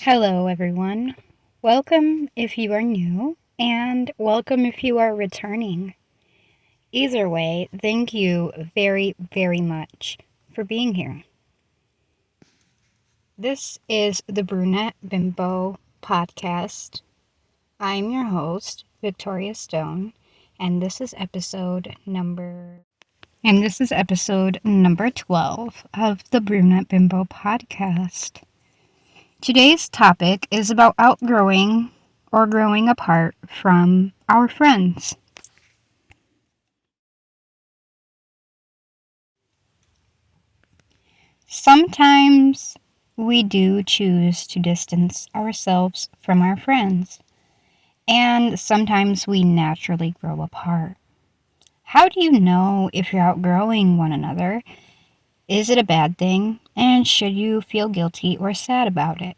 Hello, everyone. Welcome if you are new, and welcome if you are returning. Either way, thank you very, very much for being here. This is the Brunette Bimbo Podcast. I'm your host, Victoria Stone, and this is episode number 12 of the Brunette Bimbo Podcast. Today's topic is about outgrowing or growing apart from our friends. Sometimes we do choose to distance ourselves from our friends, and sometimes we naturally grow apart. How do you know if you're outgrowing one another? Is it a bad thing? And should you feel guilty or sad about it?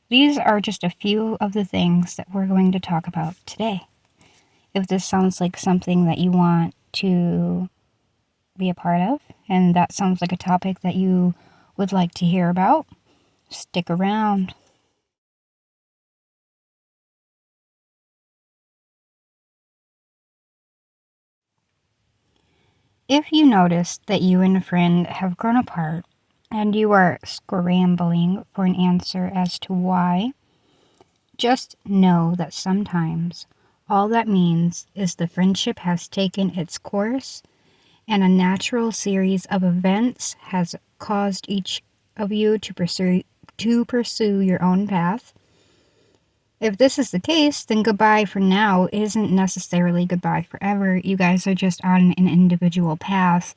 These are just a few of the things that we're going to talk about today. If this sounds like something that you want to be a part of, and that sounds like a topic that you would like to hear about, stick around. If you notice that you and a friend have grown apart and you are scrambling for an answer as to why, just know that sometimes all that means is the friendship has taken its course and a natural series of events has caused each of you to pursue your own path. If this is the case, then goodbye for now isn't necessarily goodbye forever. You guys are just on an individual path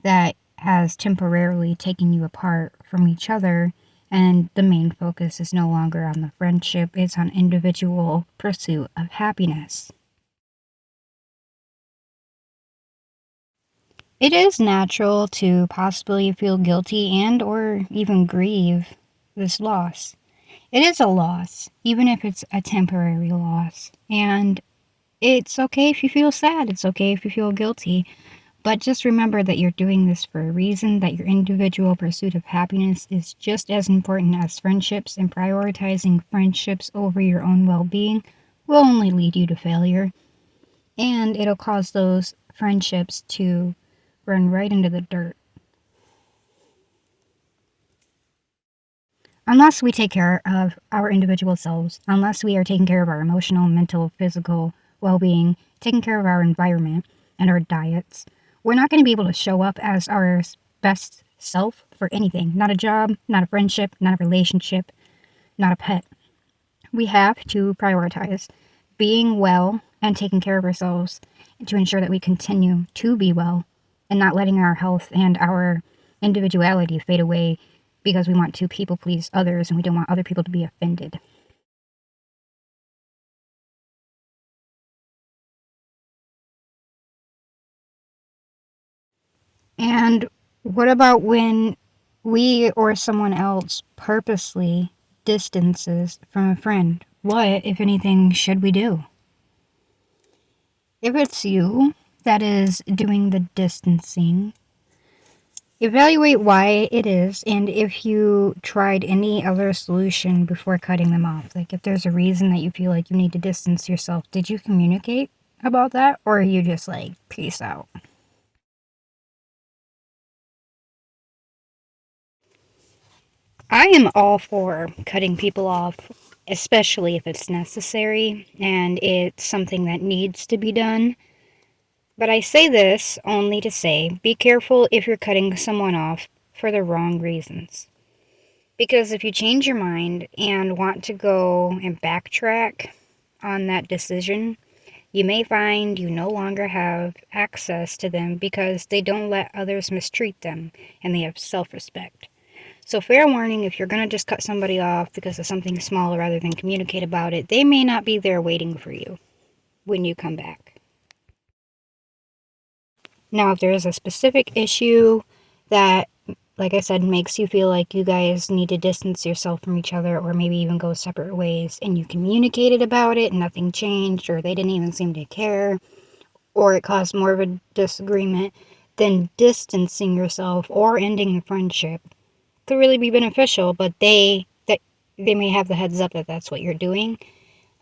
that has temporarily taken you apart from each other, and the main focus is no longer on the friendship, it's on individual pursuit of happiness. It is natural to possibly feel guilty and or even grieve this loss. It is a loss, even if it's a temporary loss. And it's okay if you feel sad, it's okay if you feel guilty. But just remember that you're doing this for a reason, that your individual pursuit of happiness is just as important as friendships, and prioritizing friendships over your own well-being will only lead you to failure. And it'll cause those friendships to run right into the dirt. Unless we take care of our individual selves, unless we are taking care of our emotional, mental, physical well-being, taking care of our environment and our diets, we're not going to be able to show up as our best self for anything. Not a job, not a friendship, not a relationship, not a pet. We have to prioritize being well and taking care of ourselves to ensure that we continue to be well and not letting our health and our individuality fade away because we want to people please others and we don't want other people to be offended. And what about when we or someone else purposely distances from a friend? What, if anything, should we do? If it's you that is doing the distancing, evaluate why it is, and if you tried any other solution before cutting them off. Like, if there's a reason that you feel like you need to distance yourself, did you communicate about that, or are you just like, peace out? I am all for cutting people off, especially if it's necessary and it's something that needs to be done. But I say this only to say, be careful if you're cutting someone off for the wrong reasons. Because if you change your mind and want to go and backtrack on that decision, you may find you no longer have access to them because they don't let others mistreat them and they have self-respect. So fair warning, if you're going to just cut somebody off because of something small rather than communicate about it, they may not be there waiting for you when you come back. Now, if there is a specific issue that, like I said, makes you feel like you guys need to distance yourself from each other or maybe even go separate ways and you communicated about it and nothing changed or they didn't even seem to care or it caused more of a disagreement, then distancing yourself or ending the friendship could really be beneficial, but that they may have the heads up that that's what you're doing.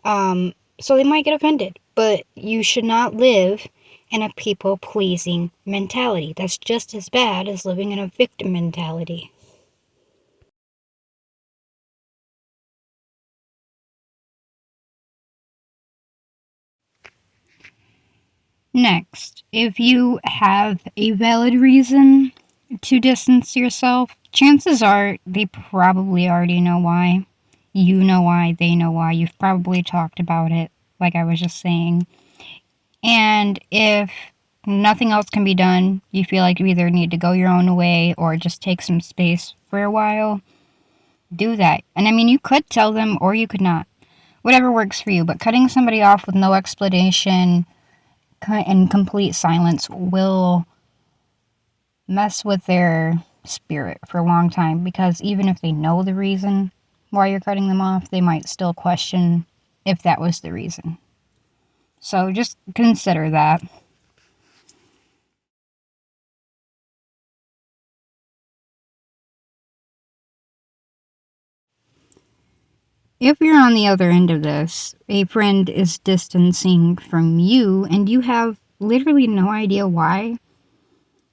So they might get offended. But you should not live in a people-pleasing mentality. That's just as bad as living in a victim mentality. Next, if you have a valid reason to distance yourself, chances are they probably already know why. You know why, they know why. You've probably talked about it, like I was just saying. And if nothing else can be done, you feel like you either need to go your own way or just take some space for a while, do that. And I mean, you could tell them or you could not. Whatever works for you. But cutting somebody off with no explanation and complete silence will mess with their spirit for a long time, because even if they know the reason why you're cutting them off, they might still question if that was the reason. So just consider that. If you're on the other end of this, a friend is distancing from you and you have literally no idea why.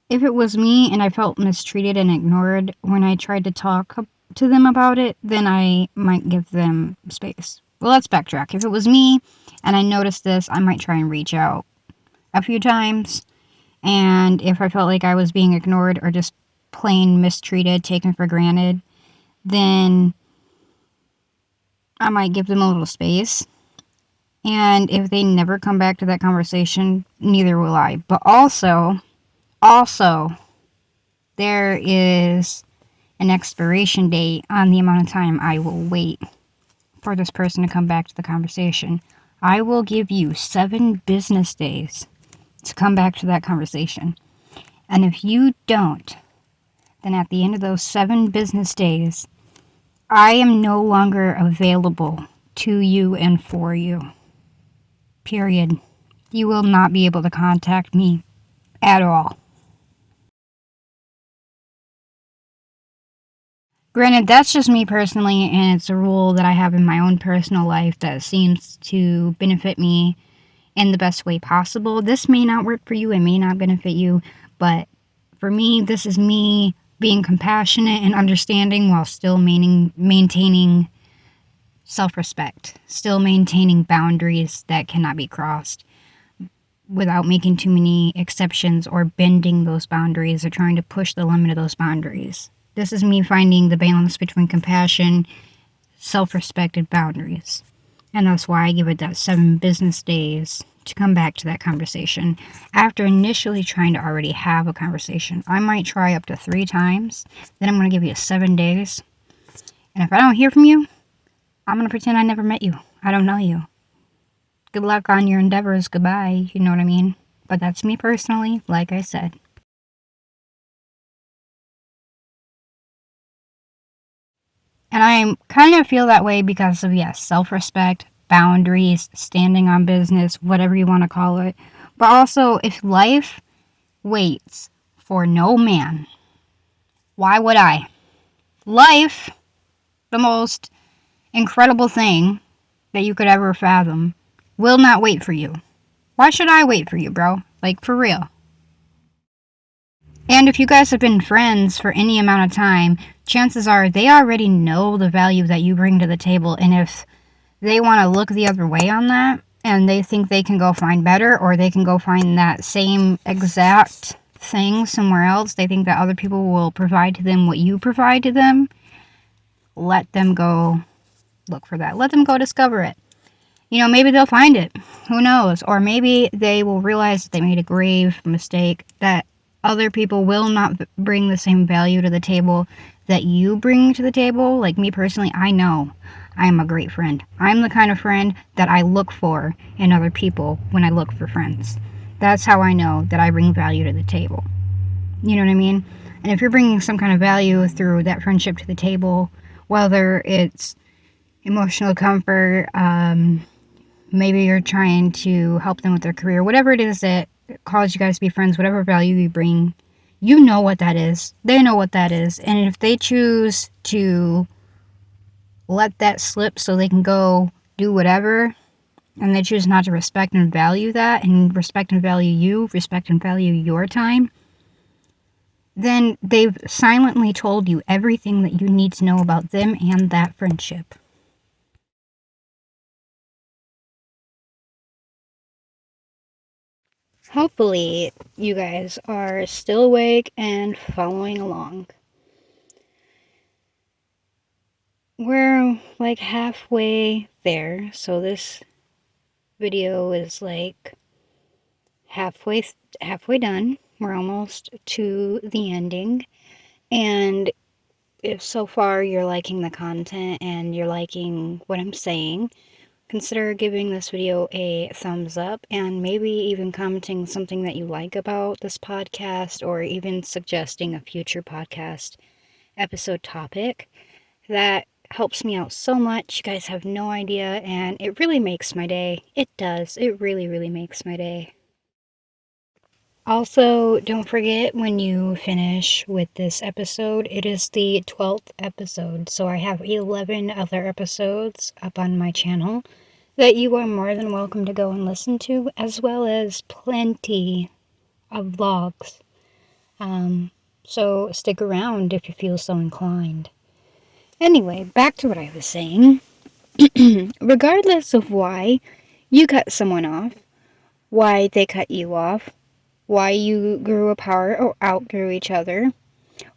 If it was me and I felt mistreated and ignored when I tried to talk to them about it, then I might give them space. Well, let's backtrack. If it was me and I noticed this, I might try and reach out a few times. And if I felt like I was being ignored or just plain mistreated, taken for granted, then I might give them a little space. And if they never come back to that conversation, neither will I. But also, there is an expiration date on the amount of time I will wait for this person to come back to the conversation. I will give you 7 business days to come back to that conversation. And if you don't, then at the end of those 7 business days, I am no longer available to you and for you. Period. You will not be able to contact me at all. Granted, that's just me personally, and it's a rule that I have in my own personal life that seems to benefit me in the best way possible. This may not work for you, it may not benefit you, but for me, this is me being compassionate and understanding while still maintaining self-respect, still maintaining boundaries that cannot be crossed without making too many exceptions or bending those boundaries or trying to push the limit of those boundaries. This is me finding the balance between compassion, self-respect, and boundaries. And that's why I give it that 7 business days to come back to that conversation. After initially trying to already have a conversation, I might try up to 3 times. Then I'm going to give you 7 days. And if I don't hear from you, I'm going to pretend I never met you. I don't know you. Good luck on your endeavors. Goodbye. You know what I mean? But that's me personally, like I said. And I kind of feel that way because of, yes, self-respect, boundaries, standing on business, whatever you want to call it. But also, if life waits for no man, why would I? Life, the most incredible thing that you could ever fathom, will not wait for you. Why should I wait for you, bro? Like, for real. And if you guys have been friends for any amount of time, chances are they already know the value that you bring to the table. And if they want to look the other way on that, and they think they can go find better, or they can go find that same exact thing somewhere else, they think that other people will provide to them what you provide to them, let them go look for that. Let them go discover it. You know, maybe they'll find it. Who knows? Or maybe they will realize that they made a grave mistake, that other people will not bring the same value to the table that you bring to the table. Like me personally, I know I am a great friend. I'm the kind of friend that I look for in other people when I look for friends. That's how I know that I bring value to the table. You know what I mean? And if you're bringing some kind of value through that friendship to the table, whether it's emotional comfort, maybe you're trying to help them with their career, whatever it is that cause you guys to be friends, whatever value you bring, you know what that is. They know what that is. And if they choose to let that slip so they can go do whatever, and they choose not to respect and value that, and respect and value you, respect and value your time, then they've silently told you everything that you need to know about them and that friendship. Hopefully, you guys are still awake and following along. We're like halfway there, so this video is like halfway done. We're almost to the ending, and if so far you're liking the content and you're liking what I'm saying, consider giving this video a thumbs up and maybe even commenting something that you like about this podcast, or even suggesting a future podcast episode topic. That helps me out so much. You guys have no idea, and it really makes my day. It does. It really, really makes my day. Also, don't forget, when you finish with this episode, it is the 12th episode, so I have 11 other episodes up on my channel that you are more than welcome to go and listen to, as well as plenty of vlogs. So stick around if you feel so inclined. Anyway, back to what I was saying. Regardless of why you cut someone off, why they cut you off, why you grew apart or outgrew each other,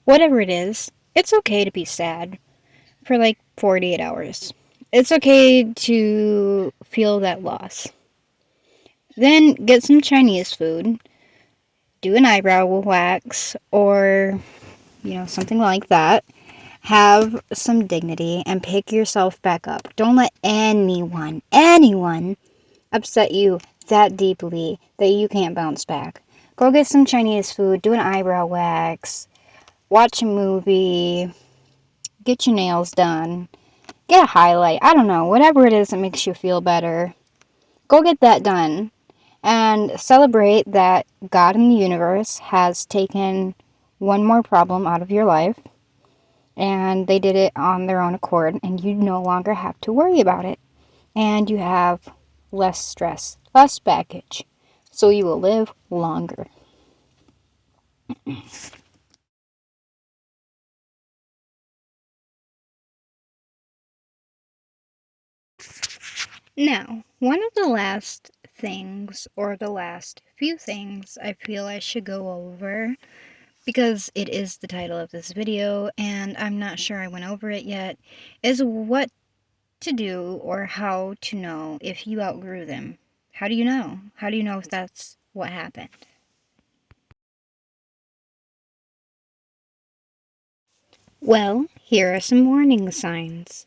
whatever it is, it's okay to be sad for like 48 hours. It's okay to feel that loss. Then get some Chinese food, do an eyebrow wax, or, something like that. Have some dignity and pick yourself back up. Don't let anyone upset you that deeply that you can't bounce back. Go get some Chinese food, do an eyebrow wax, watch a movie, get your nails done, get a highlight. I don't know, whatever it is that makes you feel better. Go get that done and celebrate that God in the universe has taken one more problem out of your life, and they did it on their own accord, and you no longer have to worry about it. And you have less stress, less baggage, so you will live longer. Now, one of the last things, or the last few things, I feel I should go over, because it is the title of this video, and I'm not sure I went over it yet, is what to do or how to know if you outgrew them. How do you know? How do you know if that's what happened? Well, here are some warning signs.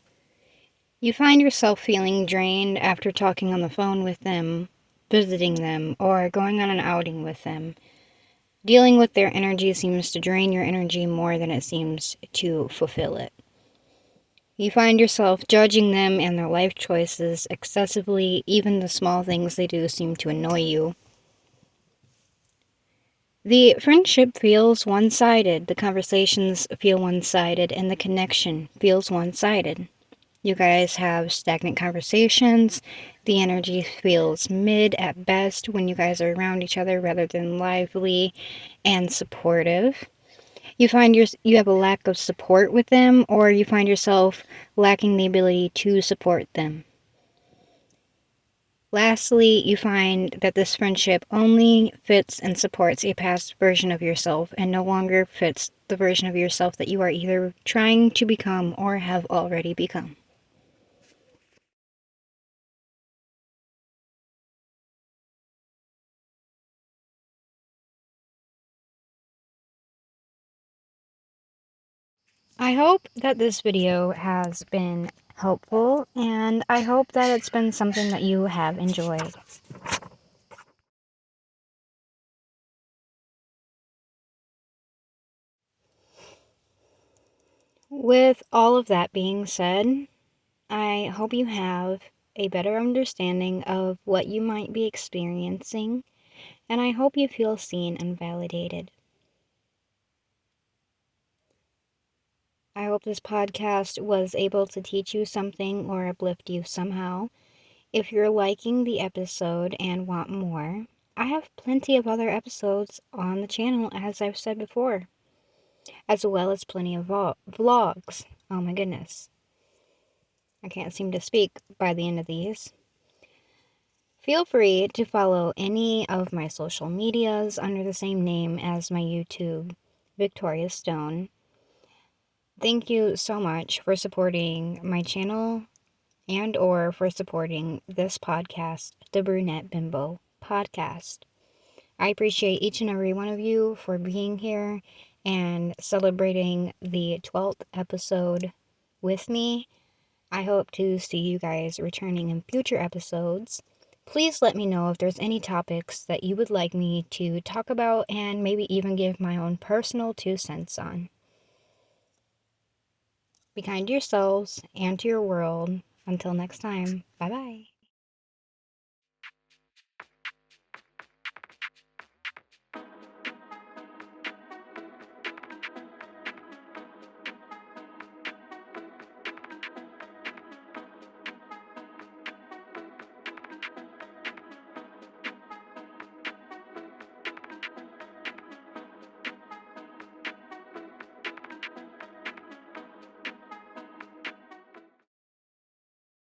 You find yourself feeling drained after talking on the phone with them, visiting them, or going on an outing with them. Dealing with their energy seems to drain your energy more than it seems to fulfill it. You find yourself judging them and their life choices excessively. Even the small things they do seem to annoy you. The friendship feels one-sided, the conversations feel one-sided, and the connection feels one-sided. You guys have stagnant conversations. The energy feels mid at best when you guys are around each other rather than lively and supportive. You find you have a lack of support with them, or you find yourself lacking the ability to support them. Lastly, you find that this friendship only fits and supports a past version of yourself and no longer fits the version of yourself that you are either trying to become or have already become. I hope that this video has been helpful, and I hope that it's been something that you have enjoyed. With all of that being said, I hope you have a better understanding of what you might be experiencing, and I hope you feel seen and validated. I hope this podcast was able to teach you something or uplift you somehow. If you're liking the episode and want more, I have plenty of other episodes on the channel, as I've said before, as well as plenty of vlogs. Oh my goodness. I can't seem to speak by the end of these. Feel free to follow any of my social medias under the same name as my YouTube, Victoria Stone. Thank you so much for supporting my channel and or for supporting this podcast, the Brunette Bimbo Podcast. I appreciate each and every one of you for being here and celebrating the 12th episode with me. I hope to see you guys returning in future episodes. Please let me know if there's any topics that you would like me to talk about and maybe even give my own personal 2 cents on. Be kind to yourselves and to your world. Until next time, bye-bye.